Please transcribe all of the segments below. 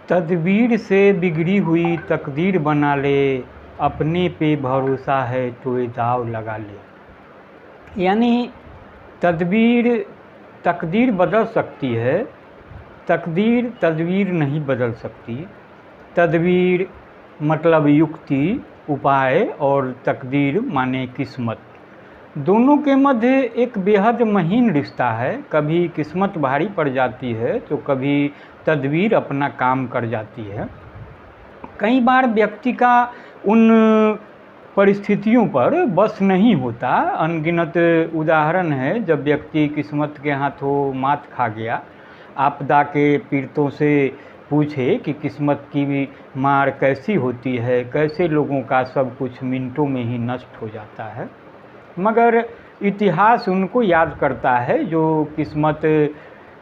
तदबीर से बिगड़ी हुई तकदीर बना ले, अपने पे भरोसा है तो ये दाव लगा ले। यानी तदबीर तकदीर बदल सकती है, तकदीर तदबीर नहीं बदल सकती। तदबीर मतलब युक्ति, उपाय, और तकदीर माने किस्मत। दोनों के मध्य एक बेहद महीन रिश्ता है। कभी किस्मत भारी पड़ जाती है तो कभी तदबीर अपना काम कर जाती है। कई बार व्यक्ति का उन परिस्थितियों पर बस नहीं होता। अनगिनत उदाहरण है जब व्यक्ति किस्मत के हाथों मात खा गया। आपदा के पीड़ितों से पूछे कि किस्मत की भी मार कैसी होती है, कैसे लोगों का सब कुछ मिनटों में ही नष्ट हो जाता है। मगर इतिहास उनको याद करता है जो किस्मत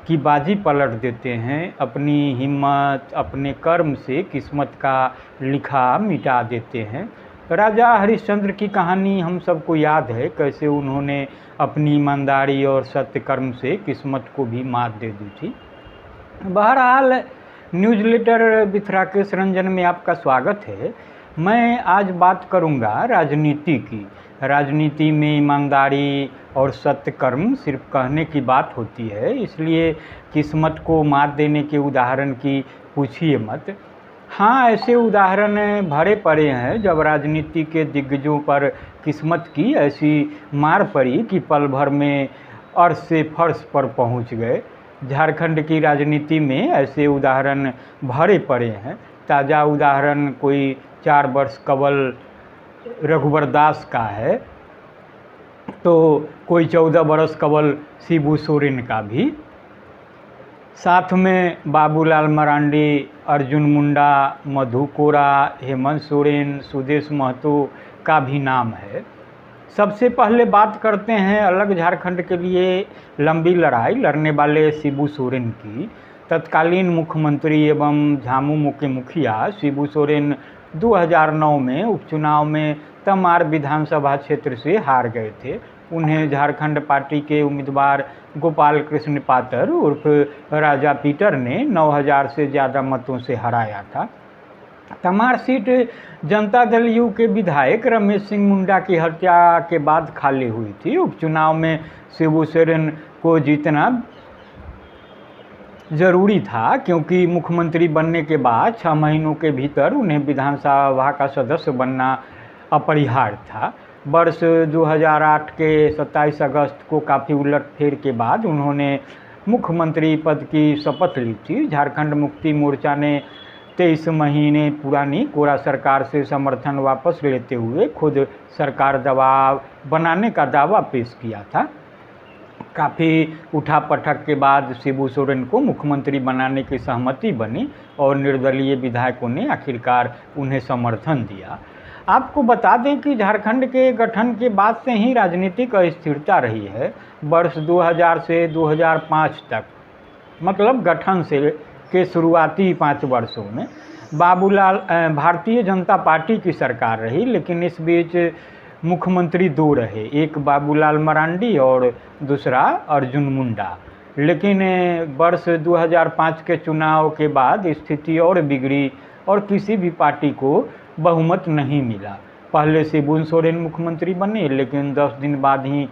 की बाजी पलट देते हैं। अपनी हिम्मत, अपने कर्म से किस्मत का लिखा मिटा देते हैं। राजा हरिश्चंद्र की कहानी हम सबको याद है, कैसे उन्होंने अपनी ईमानदारी और सत्य कर्म से किस्मत को भी मात दे दी थी। बहरहाल, न्यूज़लेटर विथ राकेश रंजन में आपका स्वागत है। मैं आज बात करूंगा राजनीति की। राजनीति में ईमानदारी और सत्य कर्म सिर्फ कहने की बात होती है, इसलिए किस्मत को मात देने के उदाहरण की पूछिए मत। हाँ, ऐसे उदाहरण भरे पड़े हैं जब राजनीति के दिग्गजों पर किस्मत की ऐसी मार पड़ी कि पल भर में अर्श से फर्श पर पहुंच गए। झारखंड की राजनीति में ऐसे उदाहरण भरे पड़े हैं। ताज़ा उदाहरण कोई 4 वर्ष कबल रघुवर दास का है, तो कोई 14 वर्ष कबल शिबू सोरेन का भी। साथ में बाबूलाल मरांडी, अर्जुन मुंडा, मधु कोरा, हेमंत सोरेन, सुदेश महतो का भी नाम है। सबसे पहले बात करते हैं अलग झारखंड के लिए लंबी लड़ाई लड़ने वाले शिबू सोरेन की। तत्कालीन मुख्यमंत्री एवं झामुमो के मुखिया शिबू सोरेन 2009 में उपचुनाव में तमार विधानसभा क्षेत्र से हार गए थे। उन्हें झारखंड पार्टी के उम्मीदवार गोपाल कृष्ण पातर उर्फ राजा पीटर ने 9000 से ज़्यादा मतों से हराया था। तमार सीट जनता दल यू के विधायक रमेश सिंह मुंडा की हत्या के बाद खाली हुई थी। उपचुनाव में शिबू सोरेन को जीतना जरूरी था, क्योंकि मुख्यमंत्री बनने के बाद 6 महीनों के भीतर उन्हें विधानसभा का सदस्य बनना अपरिहार्य था। वर्ष 2008 के 27 अगस्त को काफ़ी उलटफेर के बाद उन्होंने मुख्यमंत्री पद की शपथ ली थी। झारखंड मुक्ति मोर्चा ने 23 महीने पुरानी कोरा सरकार से समर्थन वापस लेते हुए खुद सरकार दबाव बनाने का दावा पेश किया था। काफ़ी उठापटक के बाद शिबू सोरेन को मुख्यमंत्री बनाने की सहमति बनी और निर्दलीय विधायकों ने आखिरकार उन्हें समर्थन दिया। आपको बता दें कि झारखंड के गठन के बाद से ही राजनीतिक अस्थिरता रही है। वर्ष 2000 से 2005 तक, मतलब गठन से के शुरुआती 5 वर्षों में बाबूलाल भारतीय जनता पार्टी की सरकार रही, लेकिन इस बीच मुख्यमंत्री 2 रहे, एक बाबूलाल मरांडी और दूसरा अर्जुन मुंडा। लेकिन वर्ष 2005 के चुनाव के बाद स्थिति और बिगड़ी और किसी भी पार्टी को बहुमत नहीं मिला। पहले शिबू सोरेन मुख्यमंत्री बने, लेकिन 10 दिन बाद ही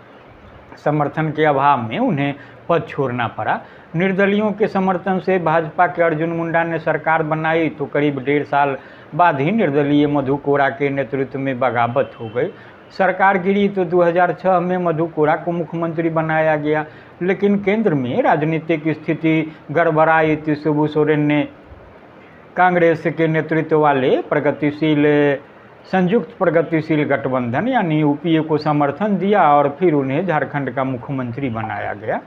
समर्थन के अभाव में उन्हें पद छोड़ना पड़ा। निर्दलियों के समर्थन से भाजपा के अर्जुन मुंडा ने सरकार बनाई तो करीब 1.5 साल बाद ही निर्दलीय मधु कोरा के नेतृत्व में बगावत हो गई। सरकार गिरी तो 2006 में मधु कोरा को मुख्यमंत्री बनाया गया, लेकिन केंद्र में राजनीतिक स्थिति गड़बड़ाई तो शिबू सोरेन ने कांग्रेस के नेतृत्व वाले प्रगतिशील संयुक्त प्रगतिशील गठबंधन यानी यूपीए को समर्थन दिया और फिर उन्हें झारखंड का मुख्यमंत्री बनाया गया।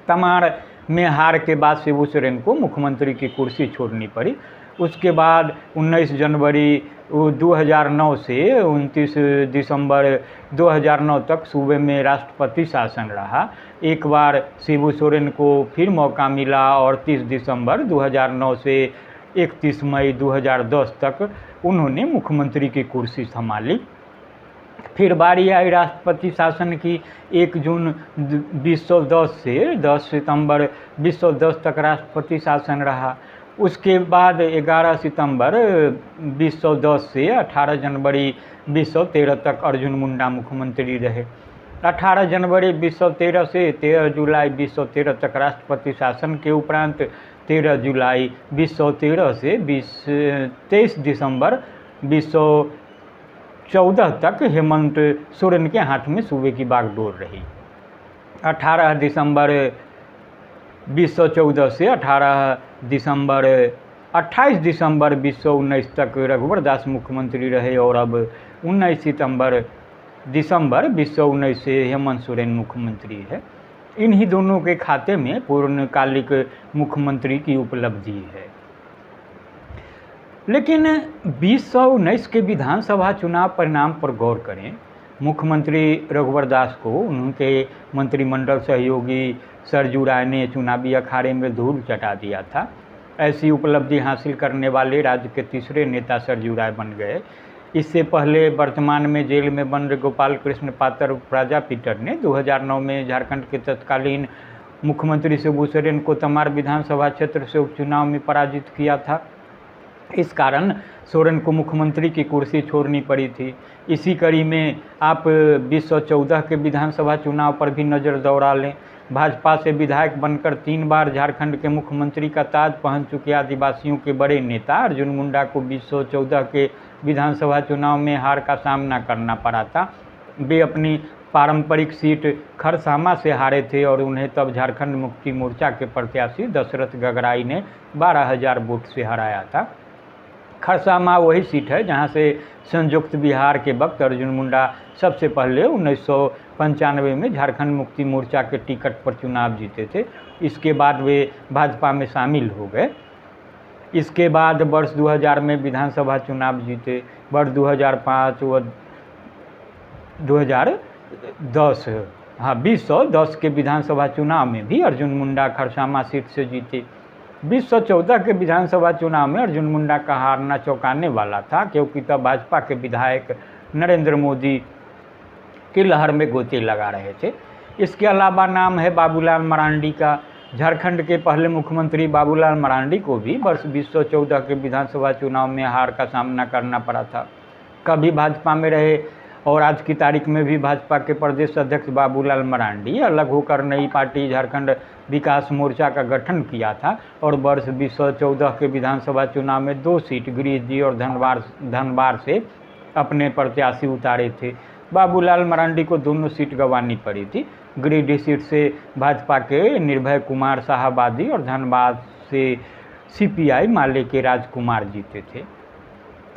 तमार में हार के बाद शिबू सोरेन को मुख्यमंत्री की कुर्सी छोड़नी पड़ी। उसके बाद 19 जनवरी 2009 से 29 दिसंबर 2009 तक सूबे में राष्ट्रपति शासन रहा। एक बार शिबू सोरेन को फिर मौका मिला और 30 दिसंबर 2009 से 31 मई 2010 तक उन्होंने मुख्यमंत्री की कुर्सी संभाली। फिर बारी आई राष्ट्रपति शासन की। 1 जून 2010 से 10 सितंबर 2010 तक राष्ट्रपति शासन रहा। उसके बाद 11 सितंबर 2010 से 18 जनवरी 2013 तक अर्जुन मुंडा मुख्यमंत्री रहे। 18 जनवरी 2013 से 13 जुलाई 2013 तक राष्ट्रपति शासन के उपरांत 13 जुलाई 2013 से 23 दिसंबर 2014 तक हेमंत सोरेन के हाथ में सूबे की बागडोर रही। 28 दिसंबर 2014 से 28 दिसंबर 2019 तक रघुवर दास मुख्यमंत्री रहे और अब 19 दिसंबर 2019 से हेमंत सोरेन मुख्यमंत्री है। इन्हीं दोनों के खाते में पूर्णकालिक मुख्यमंत्री की उपलब्धि है। लेकिन 2019 के विधानसभा चुनाव परिणाम पर गौर करें। मुख्यमंत्री रघुवर दास को उनके मंत्रिमंडल सहयोगी सरजू राय ने चुनावी अखाड़े में धूल चटा दिया था। ऐसी उपलब्धि हासिल करने वाले राज्य के तीसरे नेता सरजू राय बन गए। इससे पहले वर्तमान में जेल में बंद गोपाल कृष्ण पातर प्रजापीटर ने 2009 में झारखंड के तत्कालीन मुख्यमंत्री शिबू सोरेन को तमार विधानसभा क्षेत्र से उपचुनाव में पराजित किया था। इस कारण सोरेन को मुख्यमंत्री की कुर्सी छोड़नी पड़ी थी। इसी कड़ी में आप 2014 के विधानसभा चुनाव पर भी नज़र दौड़ा लें। भाजपा से विधायक बनकर 3 बार झारखंड के मुख्यमंत्री का ताज पहन चुके आदिवासियों के बड़े नेता अर्जुन मुंडा को 2014 के विधानसभा चुनाव में हार का सामना करना पड़ा था। वे अपनी पारंपरिक सीट खरसामा से हारे थे और उन्हें तब झारखंड मुक्ति मोर्चा के प्रत्याशी दशरथ गगराई ने 12,000 वोट से हराया था। खरसामा वही सीट है जहां से संयुक्त बिहार के वक्त अर्जुन मुंडा सबसे पहले 1995 में झारखंड मुक्ति मोर्चा के टिकट पर चुनाव जीते थे। इसके बाद वे भाजपा में शामिल हो गए। इसके बाद वर्ष 2000 में विधानसभा चुनाव जीते। वर्ष 2005 व 2010 के विधानसभा चुनाव में भी अर्जुन मुंडा खरसामा सीट से जीते। 2014 के विधानसभा चुनाव में अर्जुन मुंडा का हारना चौंकाने वाला था, क्योंकि तब भाजपा के विधायक नरेंद्र मोदी की लहर में गोते लगा रहे थे। इसके अलावा नाम है बाबूलाल मरांडी का। झारखंड के पहले मुख्यमंत्री बाबूलाल मरांडी को भी वर्ष 2014 के विधानसभा चुनाव में हार का सामना करना पड़ा था। कभी भाजपा में रहे और आज की तारीख में भी भाजपा के प्रदेश अध्यक्ष बाबूलाल मरांडी अलग होकर नई पार्टी झारखंड विकास मोर्चा का गठन किया था और वर्ष 2014 के विधानसभा चुनाव में 2 सीट गिरिडीह और धनबाद से अपने प्रत्याशी उतारे थे। बाबूलाल मरांडी को दोनों सीट गंवानी पड़ी थी। गिरिडीह सीट से भाजपा के निर्भय कुमार शाहबादी और धनबाद से CPI माले के राजकुमार जीते थे।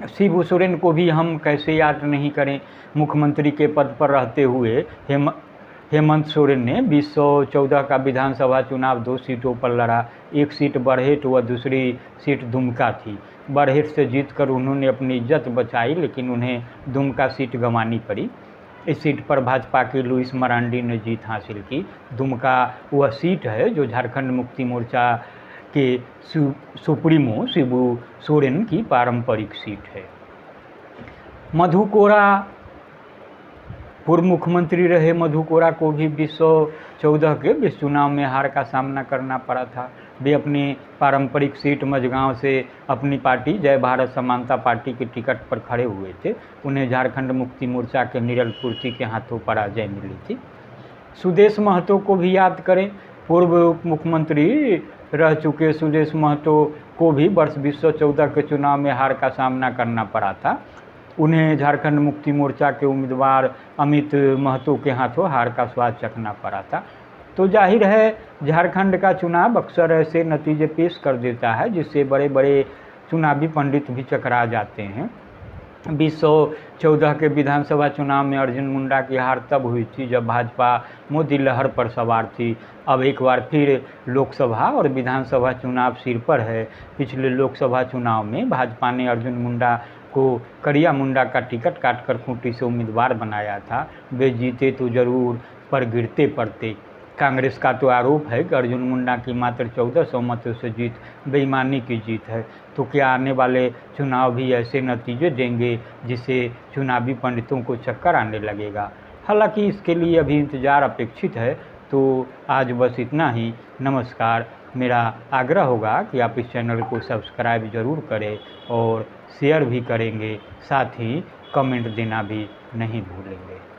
शिबू सोरेन को भी हम कैसे याद नहीं करें। मुख्यमंत्री के पद पर रहते हुए हेमंत सोरेन ने 2014 का विधानसभा चुनाव 2 सीटों पर लड़ा। एक सीट बरहेट व दूसरी सीट दुमका थी। बरहेट से जीतकर उन्होंने अपनी इज्जत बचाई, लेकिन उन्हें दुमका सीट गंवानी पड़ी। इस सीट पर भाजपा के लुइस मरांडी ने जीत हासिल की। दुमका वह सीट है जो झारखंड मुक्ति मोर्चा के सुप्रीमो शिबू सोरेन की पारंपरिक सीट है। मधु कोरा पूर्व मुख्यमंत्री रहे। मधु कोरा को भी 2014 के विस चुनाव में हार का सामना करना पड़ा था। वे अपनी पारंपरिक सीट मझगांव से अपनी पार्टी जय भारत समानता पार्टी के टिकट पर खड़े हुए थे। उन्हें झारखंड मुक्ति मोर्चा के निरल पूर्ति के हाथों पराजय मिली थी। सुदेश महतो को भी याद करें। पूर्व उप मुख्यमंत्री रह चुके सुदेश महतो को भी वर्ष 2014 के चुनाव में हार का सामना करना पड़ा था। उन्हें झारखंड मुक्ति मोर्चा के उम्मीदवार अमित महतो के हाथों हार का स्वाद चखना पड़ा था। तो जाहिर है झारखंड का चुनाव अक्सर ऐसे नतीजे पेश कर देता है जिससे बड़े बड़े चुनावी पंडित भी चकरा जाते हैं। 2014 के विधानसभा चुनाव में अर्जुन मुंडा की हार तब हुई थी जब भाजपा मोदी लहर पर सवार थी। अब एक बार फिर लोकसभा और विधानसभा चुनाव सिर पर है। पिछले लोकसभा चुनाव में भाजपा ने अर्जुन मुंडा को करिया मुंडा का टिकट काटकर खूंटी से उम्मीदवार बनाया था। वे जीते तो जरूर, पर गिरते पड़ते। कांग्रेस का तो आरोप है कि अर्जुन मुंडा की मात्र 1400 मतों से जीत बेईमानी की जीत है। तो क्या आने वाले चुनाव भी ऐसे नतीजे देंगे जिससे चुनावी पंडितों को चक्कर आने लगेगा? हालांकि इसके लिए अभी इंतजार अपेक्षित है। तो आज बस इतना ही। नमस्कार। मेरा आग्रह होगा कि आप इस चैनल को सब्सक्राइब ज़रूर करें और शेयर भी करेंगे, साथ ही कमेंट देना भी नहीं भूलेंगे।